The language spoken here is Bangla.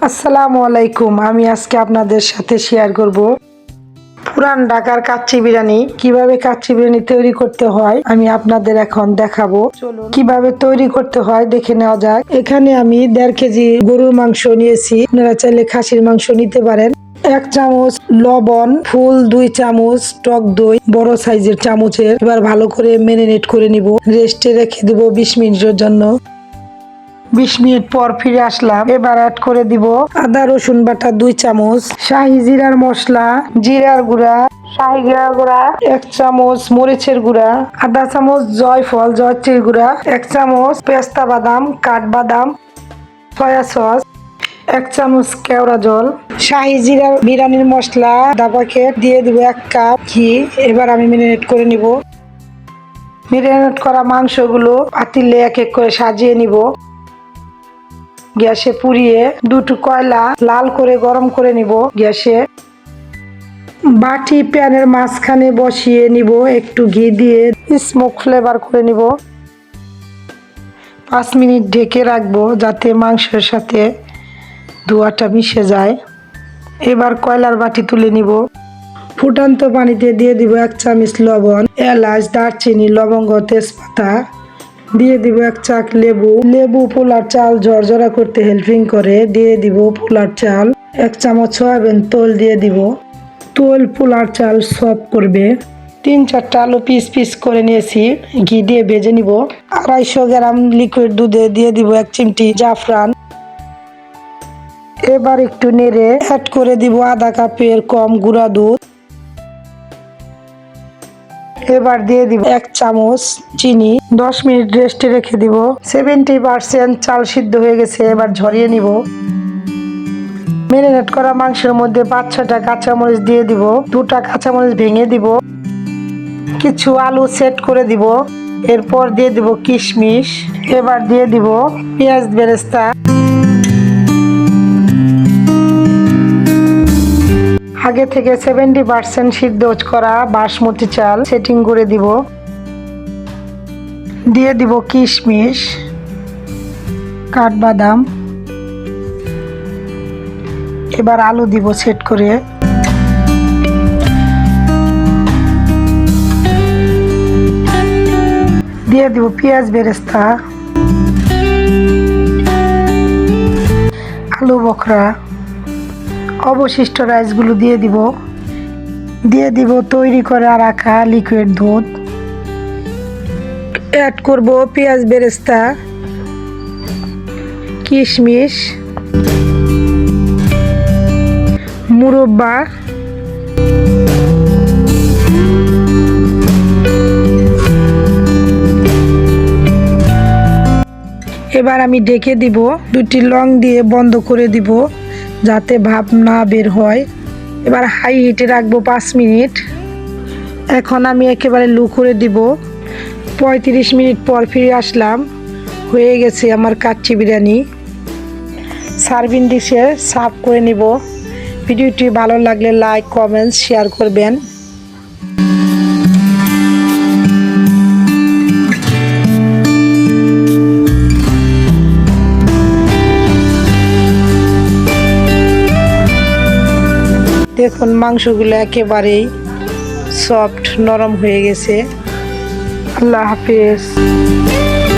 আসসালামু আলাইকুম। আমি আজকে আপনাদের সাথে শেয়ার করব পুরান ঢাকার কাচ্চি বিরিয়ানি। কিভাবে কাচ্চি বিরিয়ানি তৈরি করতে হয় আমি আপনাদের এখন দেখাবো। চলুন কিভাবে তৈরি করতে হয় দেখে নেওয়া যাক। এখানে আমি 1.5 কেজি গরুর মাংস নিয়েছি, আপনারা চাইলে খাসির মাংস নিতে পারেন। 1 চামচ লবণ, ফুল 2 চামচ, টক দই বড় সাইজের চামচের। এবার ভালো করে ম্যারিনেট করে নিব, রেস্টে রেখে দিব 20 মিনিটের জন্য। 20 মিনিট পর ফিরে আসলাম। এবার অ্যাড করে দিব আদা রসুন বাটা 2 চামচ, শাহি জিরার মশলা, জিরার গুঁড়া, শাহি জিরার গুঁড়া 1 চামচ, মরিচের গুঁড়া আধা চামচ, জয়ফল জয়ত্রীর গুঁড়া 1 চামচ, পেস্তা বাদাম কাঠবাদাম, সয়া সস 1 চামচ, কেওড়া জল, শাহি জিরার বিরিয়ানির মশলা আধা প্যাকেট, দিয়ে দিব 1 কাপ ঘি। এবার আমি ম্যারিনেট করে নিব। ম্যারিনেট করা মাংসগুলো পাতিলে এক এক করে সাজিয়ে নিব। গ্যাসে পুড়িয়ে দুটো কয়লা লাল করে গরম করে নিব। গ্যাসে বাটি প্যানের মাঝখানে বসিয়ে নিব, একটু ঘি দিয়ে স্মোক ফ্লেভার করে নিব। 5 মিনিট ঢেকে রাখবো যাতে মাংসের সাথে ধোঁয়াটা মিশে যায়। এবার কয়লার বাটি তুলে নিব। ফুটান্ত পানিতে দিয়ে দিব 1 চামচ লবণ, এলাচ, দারচিনি, লবঙ্গ, তেজপাতা, দিয়ে দিব 1 চাক লেবু। লেবু পোলার চাল ঝরঝরা করতে হেল্পিং করে। দিয়ে দিব পোলার চাল। 1 চামচ সয়াবিন তেল দিয়ে দিব। তেল পোলার চাল সফট করবে। 3-4টা আলু পিস পিস করে নিয়েছি, ঘি দিয়ে ভেজে নিব। 250 গ্রাম লিকুইড দুধে দিয়ে দিব 1 চিমটি জাফরান। এবার একটু নেড়ে অ্যাড করে দিব আধা কাপের কম গুঁড়া দুধ। এবার দিয়ে দিব 1 চামচ চিনি। 10 মিনিট রেস্টে রেখে দিব। 70% চাল সিদ্ধ হয়ে গেছে, এবার ঝরিয়ে নিব। ম্যারিনেট করা মাংসের মধ্যে 5-6টা কাঁচামরিচ দিয়ে দিব। 2টা কাঁচামরিচ ভেঙে দিব। কিছু আলু সেট করে দিব। এরপর দিয়ে দিব কিশমিশ। এবার দিয়ে দিব পেঁয়াজ বেরেস্তা। আগে থেকে 70% সিদ্ধ করা বাসমতি চাল সেটিং করে দিব। দিয়ে দিব কিশমিশ, কাঠবাদাম। এবার আলু দিব সেট করে। দিয়ে দিব পেঁয়াজ বেরেস্তা, আলু বখরা, অবশিষ্ট রাইসগুলো দিয়ে দিব। দিয়ে দিব তৈরি করে রাখা লিকুইড দুধ। অ্যাড করব পেঁয়াজ বেরেস্তা, কিশমিশ, মুরব্বা। এবার আমি ঢেকে দিব। 2টি লং দিয়ে বন্ধ করে দিব যাতে ভাপ না বের হয়। এবার হাই হিটে রাখবো 5 মিনিট। এখন আমি একেবারে লো করে দিব। 35 মিনিট পর ফিরে আসলাম। হয়ে গেছে আমার কাচ্চি বিরিয়ানি। সার্ভিং ডিশে সার্ভ করে নিব। ভিডিওটি ভালো লাগলে লাইক, কমেন্ট, শেয়ার করবেন। দেখুন মাংসগুলো একেবারেই সফট নরম হয়ে গেছে। আল্লাহ হাফেজ।